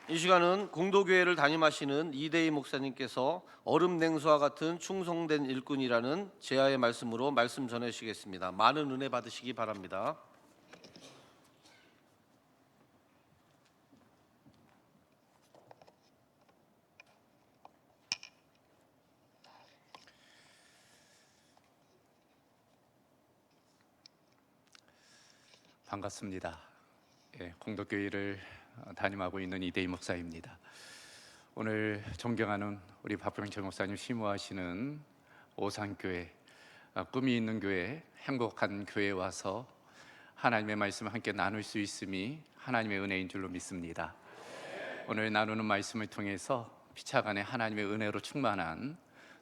이 시간은 공도교회를 담임하시는 이대희 목사님께서 얼음 냉수와 같은 충성된 일꾼이라는 제아의 말씀으로 말씀 전해주시겠습니다. 많은 은혜 받으시기 바랍니다. 반갑습니다. 공덕교회를 담임하고 있는 이대희 목사입니다. 오늘 존경하는 우리 박병철 목사님 심우하시는 오산교회, 꿈이 있는 교회, 행복한 교회에 와서 하나님의 말씀을 함께 나눌 수 있음이 하나님의 은혜인 줄로 믿습니다. 오늘 나누는 말씀을 통해서 피차간에 하나님의 은혜로 충만한,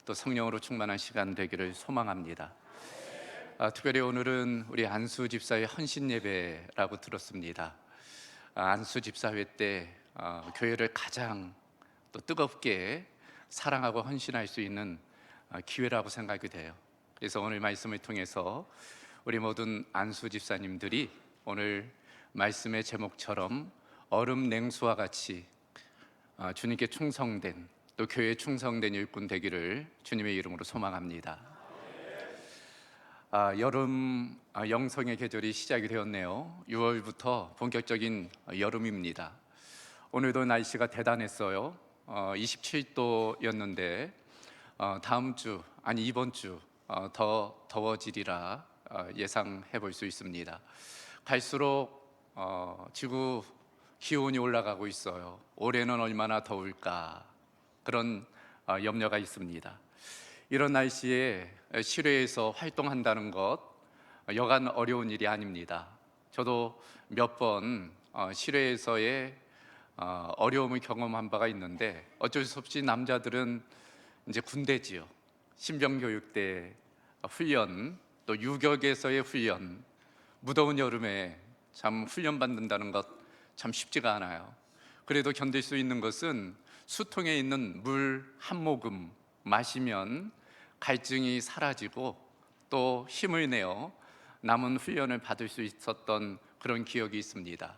또 성령으로 충만한 시간 되기를 소망합니다. 특별히 오늘은 우리 안수 집사의 헌신 예배라고 들었습니다. 안수 집사회 때 교회를 가장 또 뜨겁게 사랑하고 헌신할 수 있는 기회라고 생각이 돼요. 그래서 오늘 말씀을 통해서 우리 모든 안수 집사님들이 오늘 말씀의 제목처럼 얼음 냉수와 같이 주님께 충성된, 또 교회에 충성된 일꾼 되기를 주님의 이름으로 소망합니다. 여름 영성의 계절이 시작이 되었네요. 6월부터 본격적인 여름입니다. 오늘도 날씨가 대단했어요. 27도였는데 다음 주, 아니 이번 주 더 더워지리라 예상해 볼 수 있습니다. 갈수록 지구 기온이 올라가고 있어요. 올해는 얼마나 더울까, 그런 염려가 있습니다. 이런 날씨에 실외에서 활동한다는 것 여간 어려운 일이 아닙니다. 저도 몇 번 실외에서의 어려움을 경험한 바가 있는데, 어쩔 수 없이 남자들은 이제 군대지요. 신병교육대 훈련, 또 유격에서의 훈련, 무더운 여름에 참 훈련 받는다는 것 참 쉽지가 않아요. 그래도 견딜 수 있는 것은 수통에 있는 물 한 모금 마시면 갈증이 사라지고 또 힘을 내어 남은 훈련을 받을 수 있었던 그런 기억이 있습니다.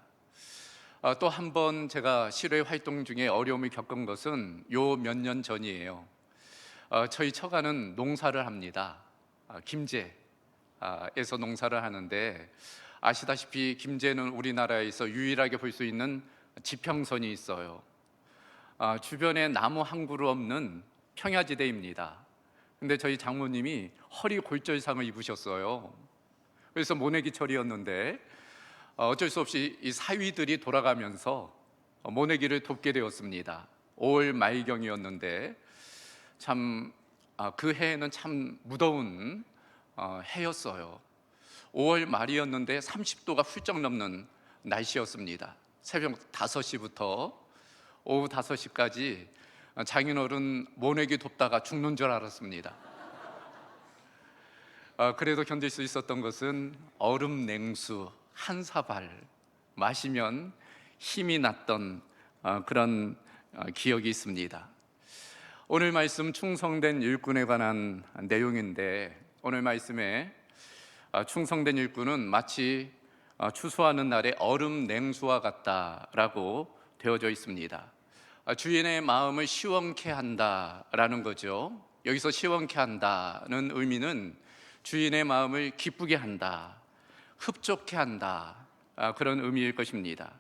또 한 번 제가 실외 활동 중에 어려움을 겪은 것은 요 몇 년 전이에요. 저희 처가는 농사를 합니다. 김제에서 농사를 하는데, 아시다시피 김제는 우리나라에서 유일하게 볼 수 있는 지평선이 있어요. 주변에 나무 한 그루 없는 평야지대입니다. 근데 저희 장모님이 허리 골절상을 입으셨어요. 그래서 모내기철이었는데 어쩔 수 없이 이 사위들이 돌아가면서 모내기를 돕게 되었습니다. 5월 말경이었는데 참 그 해에는 참 무더운 해였어요. 5월 말이었는데 30도가 훌쩍 넘는 날씨였습니다. 새벽 5시부터 오후 5시까지 장인어른 모내기 돕다가 죽는 줄 알았습니다. 그래도 견딜 수 있었던 것은 얼음 냉수 한 사발 마시면 힘이 났던 그런 기억이 있습니다. 오늘 말씀 충성된 일꾼에 관한 내용인데, 오늘 말씀에 충성된 일꾼은 마치 추수하는 날의 얼음 냉수와 같다라고 되어져 있습니다. 주인의 마음을 시원케 한다라는 거죠. 여기서 시원케 한다는 의미는 주인의 마음을 기쁘게 한다, 흡족해 한다, 그런 의미일 것입니다.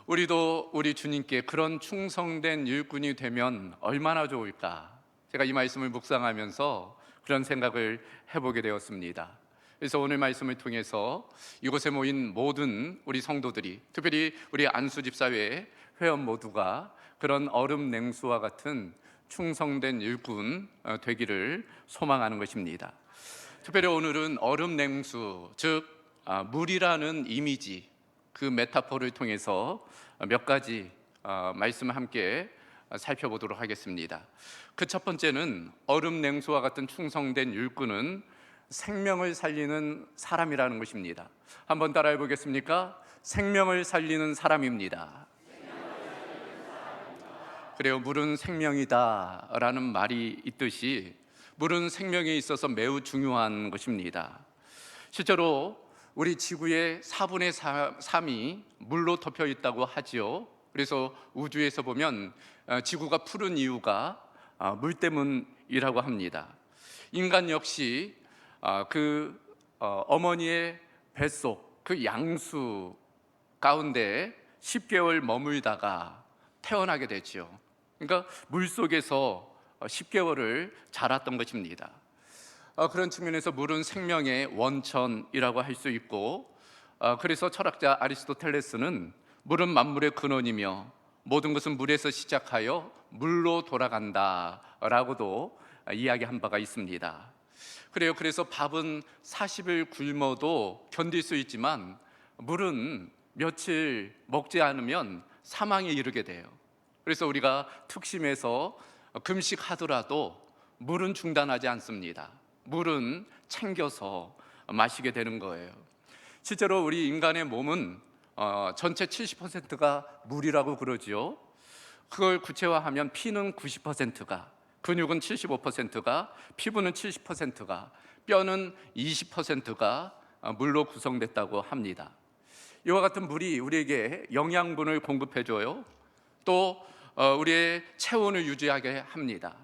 우리도 우리 주님께 그런 충성된 일꾼이 되면 얼마나 좋을까, 제가 이 말씀을 묵상하면서 그런 생각을 해보게 되었습니다. 그래서 오늘 말씀을 통해서 이곳에 모인 모든 우리 성도들이, 특별히 우리 안수집사회 회원 모두가 그런 얼음 냉수와 같은 충성된 일꾼 되기를 소망하는 것입니다. 특별히 오늘은 얼음 냉수, 즉 물이라는 이미지, 그 메타포를 통해서 몇 가지 말씀을 함께 살펴보도록 하겠습니다. 그 첫 번째는 얼음 냉수와 같은 충성된 일꾼은 생명을 살리는 사람이라는 것입니다. 한번 따라해 보겠습니까? 생명을 살리는 사람입니다. 그래요, 물은 생명이다 라는 말이 있듯이 물은 생명에 있어서 매우 중요한 것입니다. 실제로 우리 지구의 4분의 3이 물로 덮여 있다고 하지요. 그래서 우주에서 보면 지구가 푸른 이유가 물 때문이라고 합니다. 인간 역시 어머니의 뱃속 그 양수 가운데 10개월 머물다가 태어나게 되죠. 그러니까 물 속에서 10개월을 자랐던 것입니다. 그런 측면에서 물은 생명의 원천이라고 할 수 있고, 그래서 철학자 아리스토텔레스는 물은 만물의 근원이며 모든 것은 물에서 시작하여 물로 돌아간다라고도 이야기한 바가 있습니다. 그래요. 그래서 밥은 40일 굶어도 견딜 수 있지만 물은 며칠 먹지 않으면 사망에 이르게 돼요. 그래서 우리가 특심해서 금식하더라도 물은 중단하지 않습니다. 물은 챙겨서 마시게 되는 거예요. 실제로 우리 인간의 몸은 전체 70%가 물이라고 그러지요. 그걸 구체화하면 피는 90%가, 근육은 75%가, 피부는 70%가, 뼈는 20%가 물로 구성됐다고 합니다. 이와 같은 물이 우리에게 영양분을 공급해줘요. 또 우리의 체온을 유지하게 합니다.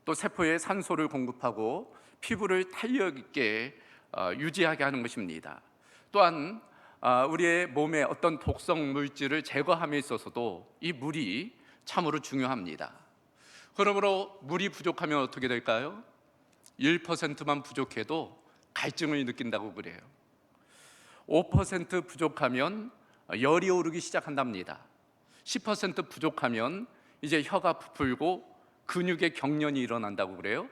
또 세포에 산소를 공급하고 피부를 탄력 있게 유지하게 하는 것입니다. 또한 우리의 몸에 어떤 독성 물질을 제거함에 있어서도 이 물이 참으로 중요합니다. 그러므로 물이 부족하면 어떻게 될까요? 1%만 부족해도 갈증을 느낀다고 그래요. 5% 부족하면 열이 오르기 시작한답니다. 10% 부족하면 이제 혀가 부풀고 근육의 경련이 일어난다고 그래요.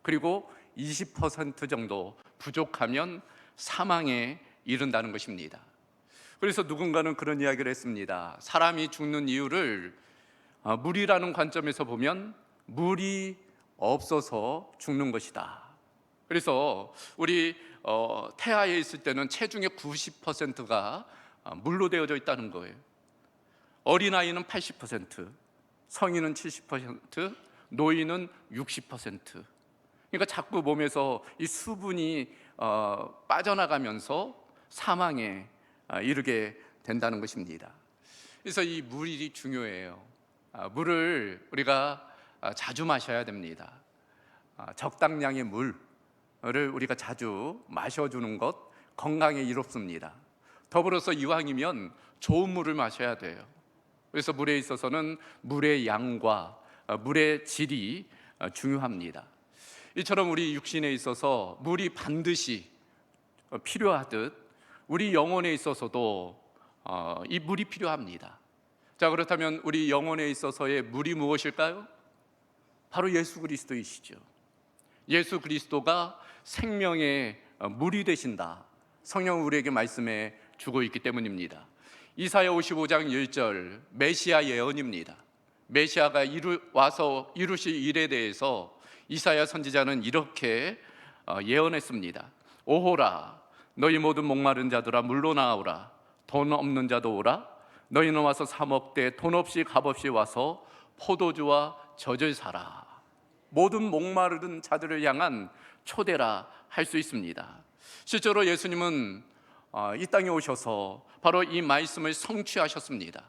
그리고 20% 정도 부족하면 사망에 이른다는 것입니다. 그래서 누군가는 그런 이야기를 했습니다. 사람이 죽는 이유를 물이라는 관점에서 보면 물이 없어서 죽는 것이다. 그래서 우리 태아에 있을 때는 체중의 90%가 물로 되어져 있다는 거예요. 어린아이는 80%, 성인은 70%, 노인은 60%. 그러니까 자꾸 몸에서 이 수분이 빠져나가면서 사망에 이르게 된다는 것입니다. 그래서 이 물이 중요해요. 물을 우리가 자주 마셔야 됩니다. 적당량의 물을 우리가 자주 마셔주는 것 건강에 이롭습니다. 더불어서 이왕이면 좋은 물을 마셔야 돼요. 그래서 물에 있어서는 물의 양과 물의 질이 중요합니다. 이처럼 우리 육신에 있어서 물이 반드시 필요하듯 우리 영혼에 있어서도 이 물이 필요합니다. 자, 그렇다면 우리 영혼에 있어서의 물이 무엇일까요? 바로 예수 그리스도이시죠. 예수 그리스도가 생명의 물이 되신다. 성령 우리에게 말씀해 주고 있기 때문입니다. 이사야 55장 1절 메시아 예언입니다. 메시아가 와서 이루실 일에 대해서 이사야 선지자는 이렇게 예언했습니다. 오호라, 너희 모든 목마른 자들아 물로 나오라. 돈 없는 자도 오라. 너희는 와서 사 먹되 돈 없이 값없이 와서 포도주와 젖을 사라. 모든 목마른 자들을 향한 초대라 할 수 있습니다. 실제로 예수님은 이 땅에 오셔서 바로 이 말씀을 성취하셨습니다.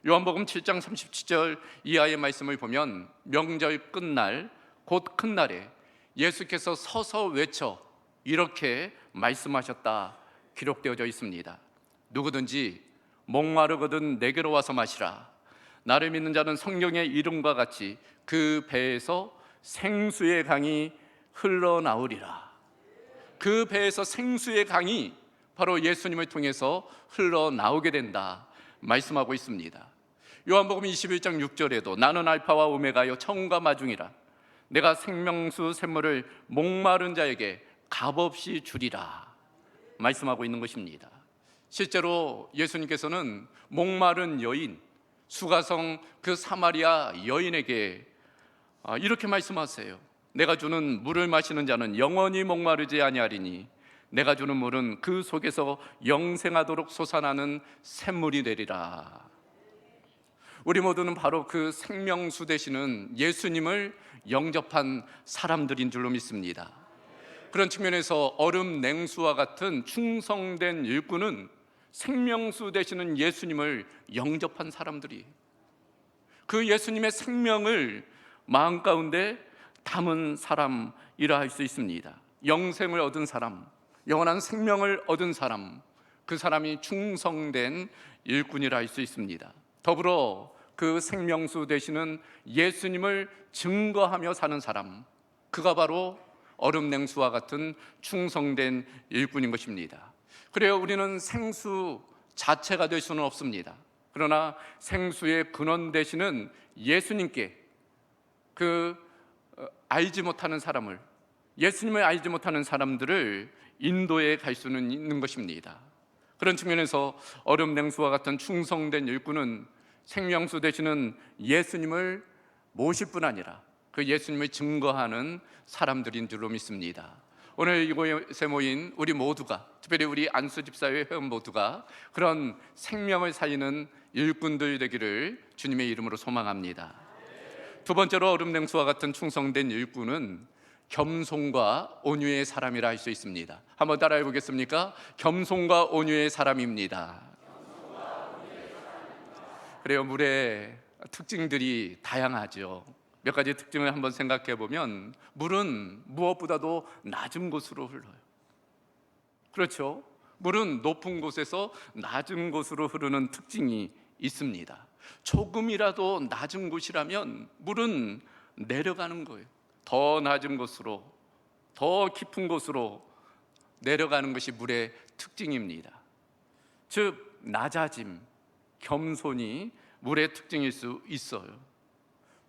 요한복음 7장 37절 이하의 말씀을 보면 명절 끝날 곧 큰 날에 예수께서 서서 외쳐 이렇게 말씀하셨다 기록되어져 있습니다. 누구든지 목마르거든 내게로 와서 마시라. 나를 믿는 자는 성령의 이름과 같이 그 배에서 생수의 강이 흘러나오리라. 그 배에서 생수의 강이 바로 예수님을 통해서 흘러나오게 된다 말씀하고 있습니다. 요한복음 21장 6절에도 나는 알파와 오메가요 처음과 마중이라. 내가 생명수 샘물을 목마른 자에게 값없이 주리라 말씀하고 있는 것입니다. 실제로 예수님께서는 목마른 여인, 수가성 그 사마리아 여인에게 이렇게 말씀하세요. 내가 주는 물을 마시는 자는 영원히 목마르지 아니하리니 내가 주는 물은 그 속에서 영생하도록 솟아나는 샘물이 되리라. 우리 모두는 바로 그 생명수 되시는 예수님을 영접한 사람들인 줄로 믿습니다. 그런 측면에서 얼음 냉수와 같은 충성된 일꾼은 생명수 되시는 예수님을 영접한 사람들이. 그 예수님의 생명을 마음 가운데 담은 사람이라 할 수 있습니다. 영생을 얻은 사람, 영원한 생명을 얻은 사람, 그 사람이 충성된 일꾼이라 할 수 있습니다. 더불어 그 생명수 되시는 예수님을 증거하며 사는 사람, 그가 바로 얼음냉수와 같은 충성된 일꾼인 것입니다. 그래요, 우리는 생수 자체가 될 수는 없습니다. 그러나 생수의 근원 되시는 예수님께 알지 못하는 사람을, 예수님을 알지 못하는 사람들을 인도해 갈 수는 있는 것입니다. 그런 측면에서 얼음냉수와 같은 충성된 일꾼은 생명수 되시는 예수님을 모실 뿐 아니라 그 예수님을 증거하는 사람들인 줄로 믿습니다. 오늘 이곳에 모인 우리 모두가, 특별히 우리 안수집사회 회원 모두가 그런 생명을 살리는 일꾼들 되기를 주님의 이름으로 소망합니다. 두 번째로 얼음냉수와 같은 충성된 일꾼은 겸손과 온유의 사람이라 할 수 있습니다. 한번 따라해 보겠습니까? 겸손과 온유의 사람입니다. 그래요, 물의 특징들이 다양하죠. 몇 가지 특징을 한번 생각해 보면 물은 무엇보다도 낮은 곳으로 흘러요. 그렇죠? 물은 높은 곳에서 낮은 곳으로 흐르는 특징이 있습니다. 조금이라도 낮은 곳이라면 물은 내려가는 거예요. 더 낮은 곳으로, 더 깊은 곳으로 내려가는 것이 물의 특징입니다. 즉 낮아짐, 겸손이 물의 특징일 수 있어요.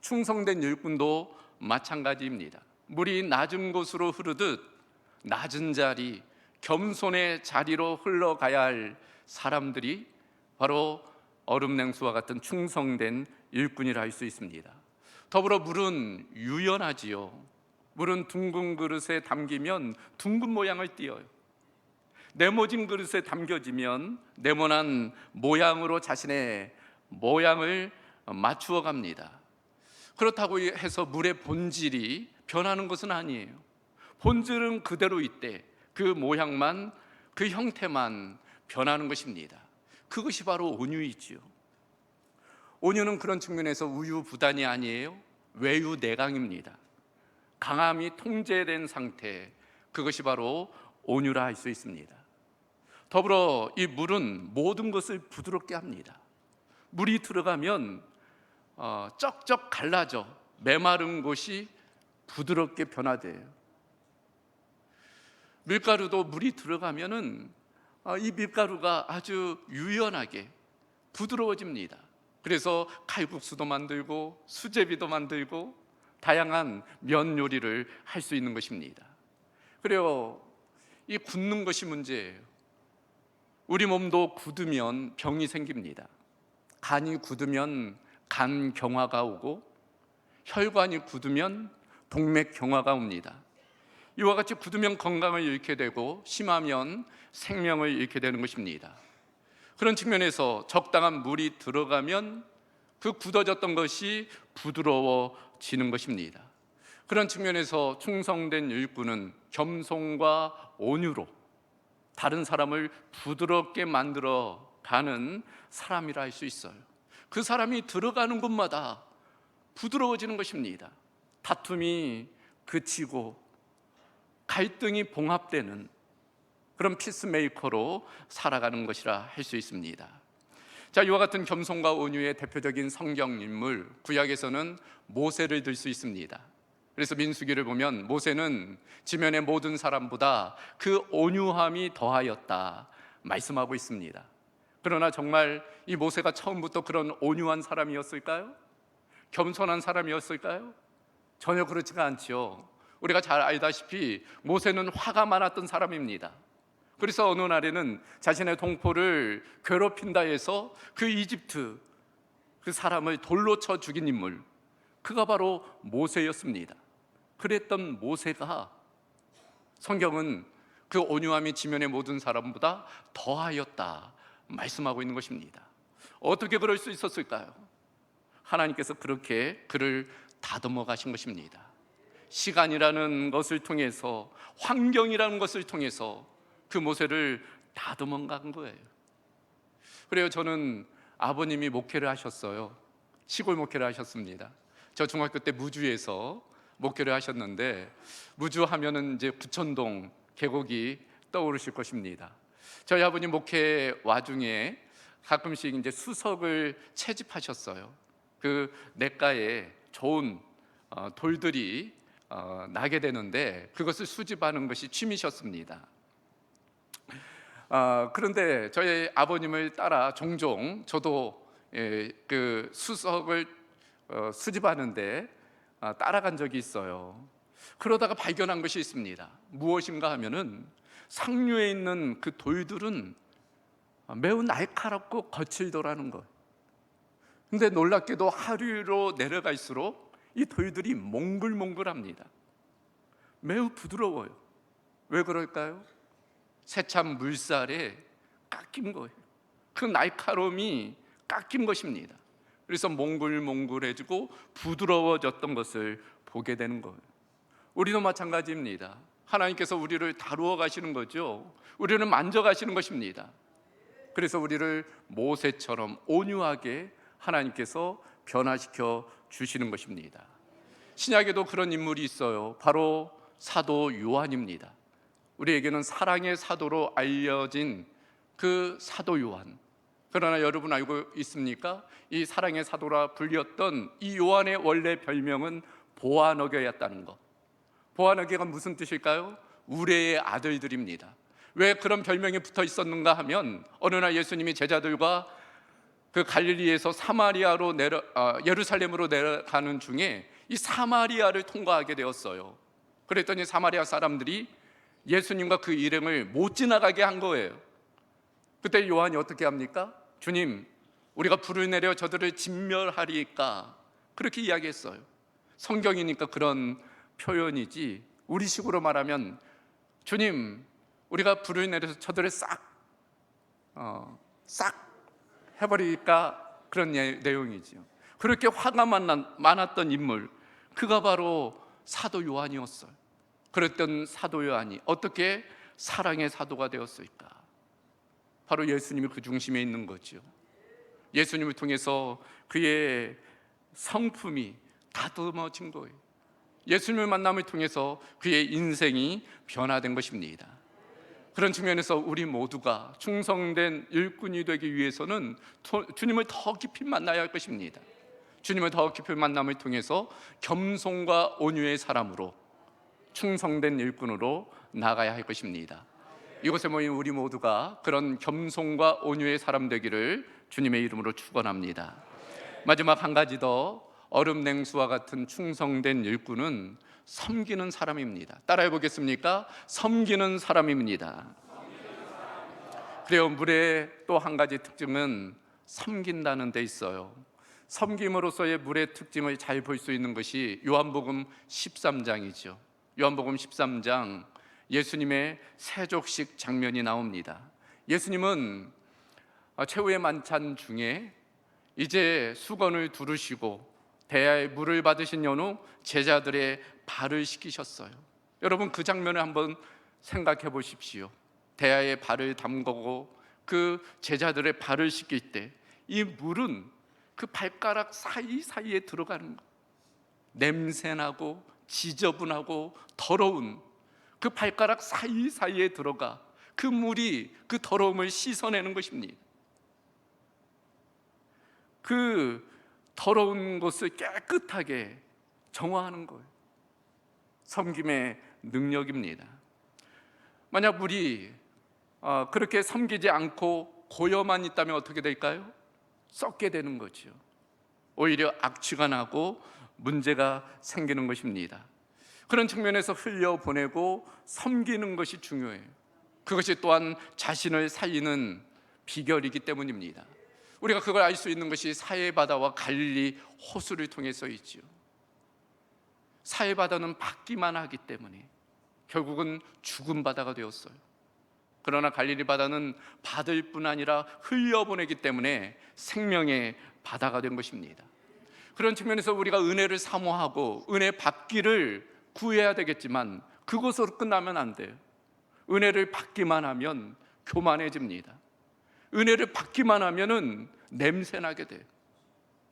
충성된 일꾼도 마찬가지입니다. 물이 낮은 곳으로 흐르듯 낮은 자리, 겸손의 자리로 흘러가야 할 사람들이 바로 얼음냉수와 같은 충성된 일꾼이라 할 수 있습니다. 더불어 물은 유연하지요. 물은 둥근 그릇에 담기면 둥근 모양을 띄어요. 네모진 그릇에 담겨지면 네모난 모양으로 자신의 모양을 맞추어 갑니다. 그렇다고 해서 물의 본질이 변하는 것은 아니에요. 본질은 그대로 있되 그 모양만, 그 형태만 변하는 것입니다. 그것이 바로 온유이지요. 온유는 그런 측면에서 우유부단이 아니에요. 외유내강입니다. 강함이 통제된 상태, 그것이 바로 온유라 할 수 있습니다. 더불어 이 물은 모든 것을 부드럽게 합니다. 물이 들어가면 쩍쩍 갈라져 메마른 곳이 부드럽게 변화돼요. 밀가루도 물이 들어가면은 이 밀가루가 아주 유연하게 부드러워집니다. 그래서 칼국수도 만들고 수제비도 만들고 다양한 면 요리를 할 수 있는 것입니다. 그래요, 이 굳는 것이 문제예요. 우리 몸도 굳으면 병이 생깁니다. 간이 굳으면 간경화가 오고 혈관이 굳으면 동맥경화가 옵니다. 이와 같이 굳으면 건강을 잃게 되고 심하면 생명을 잃게 되는 것입니다. 그런 측면에서 적당한 물이 들어가면 그 굳어졌던 것이 부드러워지는 것입니다. 그런 측면에서 충성된 일꾼은 겸손과 온유로 다른 사람을 부드럽게 만들어 가는 사람이라 할 수 있어요. 그 사람이 들어가는 곳마다 부드러워지는 것입니다. 다툼이 그치고 갈등이 봉합되는 그런 피스메이커로 살아가는 것이라 할 수 있습니다. 자, 이와 같은 겸손과 온유의 대표적인 성경 인물, 구약에서는 모세를 들 수 있습니다. 그래서 민수기를 보면 모세는 지면의 모든 사람보다 그 온유함이 더하였다 말씀하고 있습니다. 그러나 정말 이 모세가 처음부터 그런 온유한 사람이었을까요? 겸손한 사람이었을까요? 전혀 그렇지가 않죠. 우리가 잘 알다시피 모세는 화가 많았던 사람입니다. 그래서 어느 날에는 자신의 동포를 괴롭힌다 해서 그 이집트 그 사람을 돌로 쳐 죽인 인물, 그가 바로 모세였습니다. 그랬던 모세가 성경은 그 온유함이 지면의 모든 사람보다 더하였다 말씀하고 있는 것입니다. 어떻게 그럴 수 있었을까요? 하나님께서 그렇게 그를 다듬어 가신 것입니다. 시간이라는 것을 통해서, 환경이라는 것을 통해서 그 모세를 다듬어 간 거예요. 그래요, 저는 아버님이 목회를 하셨어요. 시골 목회를 하셨습니다. 저 중학교 때 무주에서 목회를 하셨는데, 무주 하면은 이제 부천동 계곡이 떠오르실 것입니다. 저희 아버님 목회 와중에 가끔씩 이제 수석을 채집하셨어요. 그 냇가에 좋은 돌들이 나게 되는데 그것을 수집하는 것이 취미셨습니다. 그런데 저희 아버님을 따라 종종 저도 그 수석을 수집하는데 따라간 적이 있어요. 그러다가 발견한 것이 있습니다. 무엇인가 하면은 상류에 있는 그 돌들은 매우 날카롭고 거칠더라는 것. 근데 놀랍게도 하류로 내려갈수록 이 돌들이 몽글몽글합니다. 매우 부드러워요. 왜 그럴까요? 새참 물살에 깎인 거예요. 그 날카로움이 깎인 것입니다. 그래서 몽글몽글해지고 부드러워졌던 것을 보게 되는 거예요. 우리도 마찬가지입니다. 하나님께서 우리를 다루어 가시는 거죠. 우리를 만져 가시는 것입니다. 그래서 우리를 모세처럼 온유하게 하나님께서 변화시켜 주시는 것입니다. 신약에도 그런 인물이 있어요. 바로 사도 요한입니다. 우리에게는 사랑의 사도로 알려진 그 사도 요한. 그러나 여러분 알고 있습니까? 이 사랑의 사도라 불렸던 이 요한의 원래 별명은 보아너게였다는 것. 보아너게가 무슨 뜻일까요? 우레의 아들들입니다. 왜 그런 별명이 붙어 있었는가 하면, 어느 날 예수님이 제자들과 그 갈릴리에서 사마리아로 예루살렘으로 내려가는 중에 이 사마리아를 통과하게 되었어요. 그랬더니 사마리아 사람들이 예수님과 그 일행을 못 지나가게 한 거예요. 그때 요한이 어떻게 합니까? 주님, 우리가 불을 내려 저들을 진멸하리까, 그렇게 이야기했어요. 성경이니까 그런 표현이지, 우리식으로 말하면 주님, 우리가 불을 내려서 저들을 싹 해버릴까, 그런 내용이지요. 그렇게 화가 많았던 인물, 그가 바로 사도 요한이었어요. 그랬던 사도 요한이 어떻게 사랑의 사도가 되었을까? 바로 예수님이 그 중심에 있는 거죠. 예수님을 통해서 그의 성품이 다듬어진 거예요. 예수님을 만남을 통해서 그의 인생이 변화된 것입니다. 그런 측면에서 우리 모두가 충성된 일꾼이 되기 위해서는 주님을 더 깊이 만나야 할 것입니다. 주님을 더 깊이 만남을 통해서 겸손과 온유의 사람으로, 충성된 일꾼으로 나가야 할 것입니다. 이곳에 모인 우리 모두가 그런 겸손과 온유의 사람 되기를 주님의 이름으로 축원합니다. 마지막 한 가지 더, 얼음 냉수와 같은 충성된 일꾼은 섬기는 사람입니다. 따라해 보겠습니까? 섬기는 사람입니다. 그래요. 물의 또 한 가지 특징은 섬긴다는 데 있어요. 섬김으로서의 물의 특징을 잘 볼 수 있는 것이 요한복음 13장이죠. 요한복음 13장 예수님의 세족식 장면이 나옵니다. 예수님은 최후의 만찬 중에 이제 수건을 두르시고 대야에 물을 받으신 연후 제자들의 발을 씻기셨어요. 여러분, 그 장면을 한번 생각해 보십시오. 대야에 발을 담그고 그 제자들의 발을 씻길 때 이 물은 그 발가락 사이사이에 들어가는 거, 냄새나고 지저분하고 더러운 그 발가락 사이사이에 들어가 그 물이 그 더러움을 씻어내는 것입니다. 그 더러운 것을 깨끗하게 정화하는 거예요. 섬김의 능력입니다. 만약 물이 그렇게 섬기지 않고 고여만 있다면 어떻게 될까요? 썩게 되는 거죠. 오히려 악취가 나고 문제가 생기는 것입니다. 그런 측면에서 흘려보내고 섬기는 것이 중요해요. 그것이 또한 자신을 살리는 비결이기 때문입니다. 우리가 그걸 알 수 있는 것이 사해바다와 갈릴리 호수를 통해서 있죠. 사해바다는 받기만 하기 때문에 결국은 죽은 바다가 되었어요. 그러나 갈릴리 바다는 받을 뿐 아니라 흘려보내기 때문에 생명의 바다가 된 것입니다. 그런 측면에서 우리가 은혜를 사모하고 은혜 받기를 구해야 되겠지만 그것으로 끝나면 안 돼요. 은혜를 받기만 하면 교만해집니다. 은혜를 받기만 하면은 냄새나게 돼요.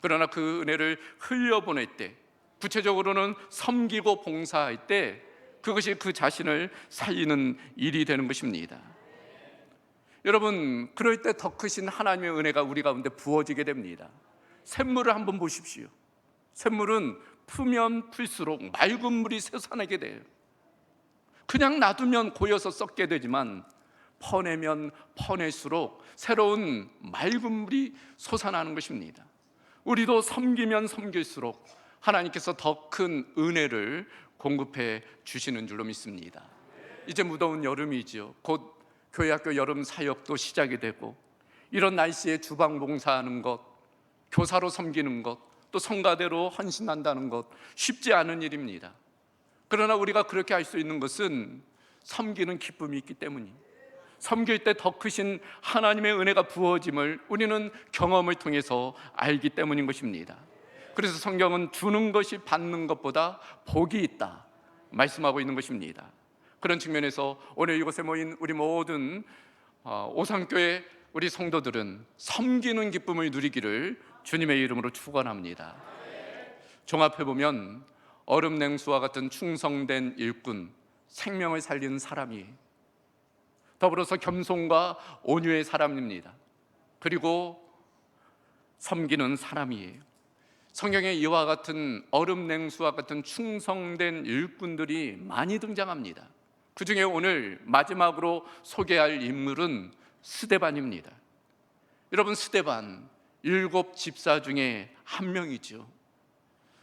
그러나 그 은혜를 흘려보낼 때, 구체적으로는 섬기고 봉사할 때 그것이 그 자신을 살리는 일이 되는 것입니다. 여러분, 그럴 때 더 크신 하나님의 은혜가 우리 가운데 부어지게 됩니다. 샘물을 한번 보십시오. 샘물은 풀면 풀수록 맑은 물이 솟아나게 돼요. 그냥 놔두면 고여서 썩게 되지만 퍼내면 퍼낼수록 새로운 맑은 물이 솟아나는 것입니다. 우리도 섬기면 섬길수록 하나님께서 더 큰 은혜를 공급해 주시는 줄로 믿습니다. 이제 무더운 여름이죠. 곧 교회학교 여름 사역도 시작이 되고, 이런 날씨에 주방 봉사하는 것, 교사로 섬기는 것, 또 성가대로 헌신한다는 것 쉽지 않은 일입니다. 그러나 우리가 그렇게 할 수 있는 것은 섬기는 기쁨이 있기 때문입니다. 섬길 때 더 크신 하나님의 은혜가 부어짐을 우리는 경험을 통해서 알기 때문인 것입니다. 그래서 성경은 주는 것이 받는 것보다 복이 있다 말씀하고 있는 것입니다. 그런 측면에서 오늘 이곳에 모인 우리 모든 오산교회 우리 성도들은 섬기는 기쁨을 누리기를 주님의 이름으로 축원합니다. 종합해 보면 얼음 냉수와 같은 충성된 일꾼, 생명을 살리는 사람이, 더불어서 겸손과 온유의 사람입니다. 그리고 섬기는 사람이에요. 성경에 이와 같은 얼음 냉수와 같은 충성된 일꾼들이 많이 등장합니다. 그 중에 오늘 마지막으로 소개할 인물은 스데반입니다. 여러분, 스데반 7 집사 중에 한 명이죠.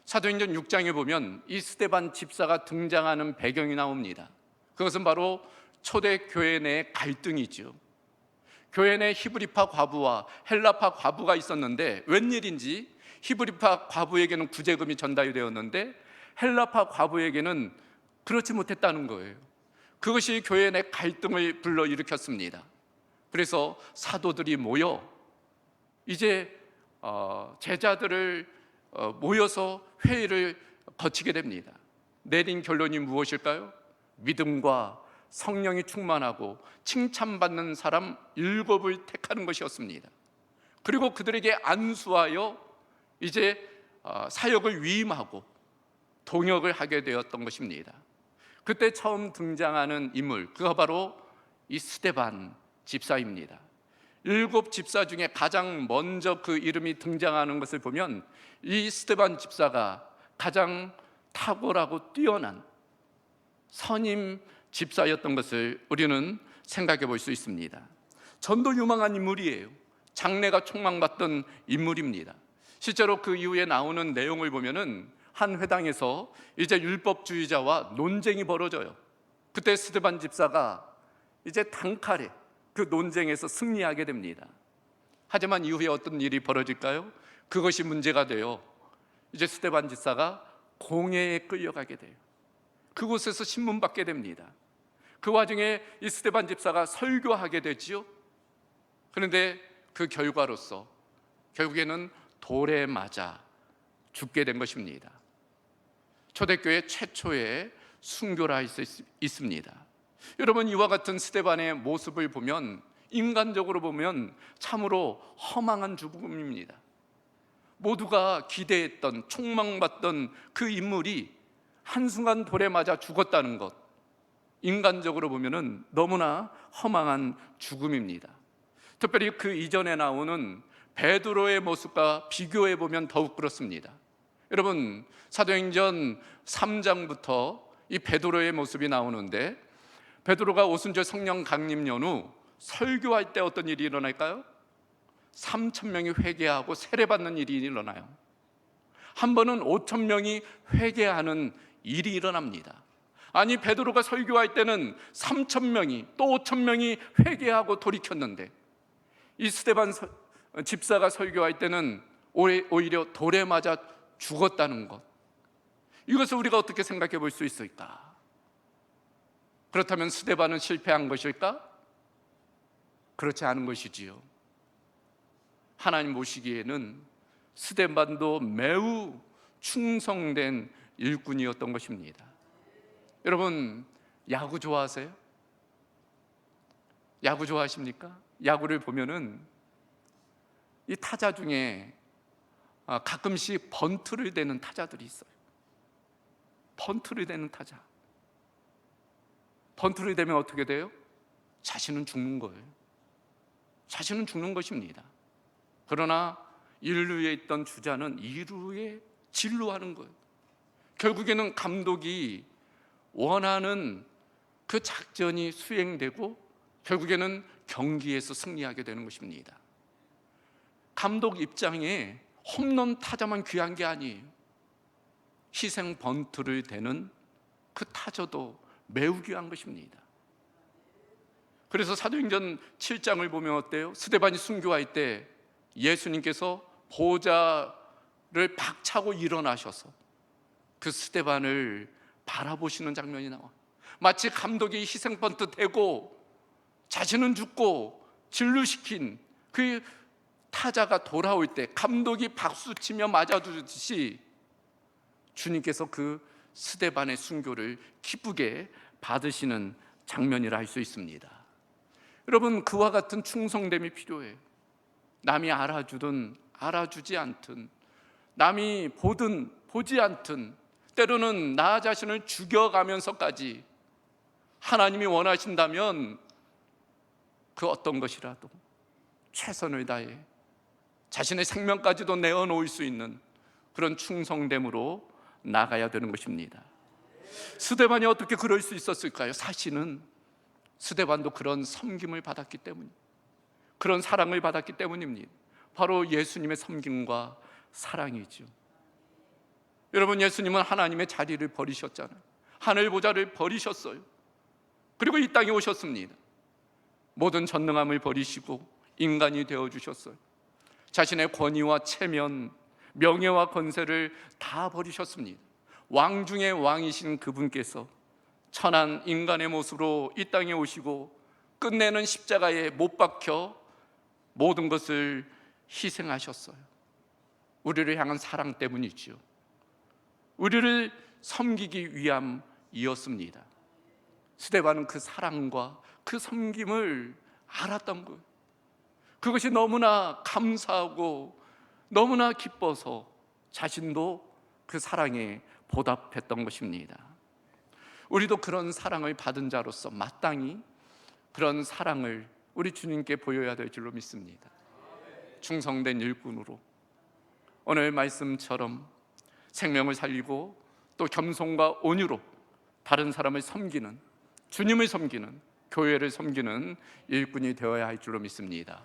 사도행전 6장에 보면 이 스데반 집사가 등장하는 배경이 나옵니다. 그것은 바로 초대교회 내 갈등이죠. 교회 내 히브리파 과부와 헬라파 과부가 있었는데 웬일인지 히브리파 과부에게는 구제금이 전달이 되었는데 헬라파 과부에게는 그렇지 못했다는 거예요. 그것이 교회 내 갈등을 불러일으켰습니다. 그래서 사도들이 모여 이제 제자들을 모여서 회의를 거치게 됩니다. 내린 결론이 무엇일까요? 믿음과 성령이 충만하고 칭찬받는 사람 7을 택하는 것이었습니다. 그리고 그들에게 안수하여 이제 사역을 위임하고 동역을 하게 되었던 것입니다. 그때 처음 등장하는 인물, 그가 바로 이 스데반 집사입니다. 7 집사 중에 가장 먼저 그 이름이 등장하는 것을 보면 이 스데반 집사가 가장 탁월하고 뛰어난 선임 집사였던 것을 우리는 생각해 볼 수 있습니다. 전도 유망한 인물이에요. 장래가 촉망받던 인물입니다. 실제로 그 이후에 나오는 내용을 보면은 한 회당에서 이제 율법주의자와 논쟁이 벌어져요. 그때 스데반 집사가 이제 단칼에 그 논쟁에서 승리하게 됩니다. 하지만 이후에 어떤 일이 벌어질까요? 그것이 문제가 돼요. 이제 스데반 집사가 공회에 끌려가게 돼요. 그곳에서 신문받게 됩니다. 그 와중에 이 스데반 집사가 설교하게 되지요. 그런데 그 결과로서 결국에는 돌에 맞아 죽게 된 것입니다. 초대교회 최초의 순교라 할 수 있습니다. 여러분, 이와 같은 스데반의 모습을 보면 인간적으로 보면 참으로 허망한 죽음입니다. 모두가 기대했던, 촉망받던 그 인물이 한순간 돌에 맞아 죽었다는 것, 인간적으로 보면 너무나 허망한 죽음입니다. 특별히 그 이전에 나오는 베드로의 모습과 비교해 보면 더욱 그렇습니다. 여러분, 사도행전 3장부터 이 베드로의 모습이 나오는데, 베드로가 오순절 성령 강림 연후 설교할 때 어떤 일이 일어날까요? 3,000명이 회개하고 세례받는 일이 일어나요. 한 번은 5,000명이 회개하는 일이 일어납니다. 아니, 베드로가 설교할 때는 3,000명이 또 5,000명이 회개하고 돌이켰는데, 이 스데반 집사가 설교할 때는 오히려 돌에 맞아 죽었다는 것, 이것을 우리가 어떻게 생각해 볼 수 있을까? 그렇다면 스데반은 실패한 것일까? 그렇지 않은 것이지요. 하나님 보시기에는 스데반도 매우 충성된 일꾼이었던 것입니다. 여러분, 야구 좋아하세요? 야구 좋아하십니까? 야구를 보면은 이 타자 중에 가끔씩 번트를 대는 타자들이 있어요. 번트를 대는 타자. 번트를 대면 어떻게 돼요? 자신은 죽는 거예요. 자신은 죽는 것입니다. 그러나 1루에 있던 주자는 2루에 진루하는 거예요. 결국에는 감독이 원하는 그 작전이 수행되고 결국에는 경기에서 승리하게 되는 것입니다. 감독 입장에 홈런 타자만 귀한 게 아니에요. 희생 번트를 대는 그 타자도 매우 귀한 것입니다. 그래서 사도행전 7장을 보면 어때요? 스데반이 순교할 때 예수님께서 보좌를 박차고 일어나셔서 그 스데반을 바라보시는 장면이 나와요. 마치 감독이 희생 번트 대고 자신은 죽고 진루시킨 그 타자가 돌아올 때 감독이 박수치며 맞아주듯이 주님께서 그 스데반의 순교를 기쁘게 받으시는 장면이라 할 수 있습니다. 여러분, 그와 같은 충성됨이 필요해요. 남이 알아주든 알아주지 않든, 남이 보든 보지 않든, 때로는 나 자신을 죽여가면서까지 하나님이 원하신다면 그 어떤 것이라도 최선을 다해 자신의 생명까지도 내어놓을 수 있는 그런 충성됨으로 나가야 되는 것입니다. 스데반이 어떻게 그럴 수 있었을까요? 사실은 스데반도 그런 섬김을 받았기 때문입니다. 그런 사랑을 받았기 때문입니다. 바로 예수님의 섬김과 사랑이죠. 여러분, 예수님은 하나님의 자리를 버리셨잖아요. 하늘 보좌를 버리셨어요. 그리고 이 땅에 오셨습니다. 모든 전능함을 버리시고 인간이 되어주셨어요. 자신의 권위와 체면, 명예와 권세를 다 버리셨습니다. 왕 중의 왕이신 그분께서 천한 인간의 모습으로 이 땅에 오시고 끝내는 십자가에 못 박혀 모든 것을 희생하셨어요. 우리를 향한 사랑 때문이지요. 우리를 섬기기 위함이었습니다. 스데반은 그 사랑과 그 섬김을 알았던 거예요. 그것이 너무나 감사하고 너무나 기뻐서 자신도 그 사랑에 보답했던 것입니다. 우리도 그런 사랑을 받은 자로서 마땅히 그런 사랑을 우리 주님께 보여야 될 줄로 믿습니다. 충성된 일꾼으로 오늘 말씀처럼 생명을 살리고 또 겸손과 온유로 다른 사람을 섬기는, 주님을 섬기는, 교회를 섬기는 일꾼이 되어야 할 줄로 믿습니다.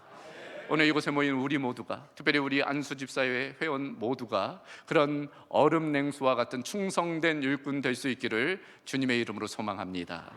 오늘 이곳에 모인 우리 모두가, 특별히 우리 안수집사회 회원 모두가 그런 얼음 냉수와 같은 충성된 일꾼 될 수 있기를 주님의 이름으로 소망합니다.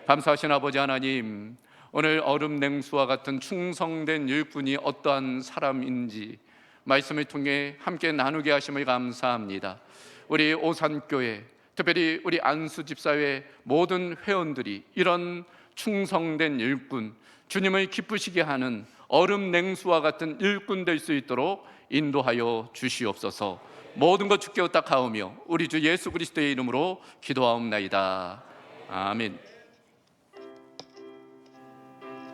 감사하신 아버지 하나님, 오늘 얼음 냉수와 같은 충성된 일꾼이 어떠한 사람인지 말씀을 통해 함께 나누게 하심을 감사합니다. 우리 오산교회, 특별히 우리 안수집사회 모든 회원들이 이런 충성된 일꾼, 주님을 기쁘시게 하는 얼음 냉수와 같은 일꾼 될 수 있도록 인도하여 주시옵소서. 모든 것 주께 의탁하오며 우리 주 예수 그리스도의 이름으로 기도하옵나이다. 아멘.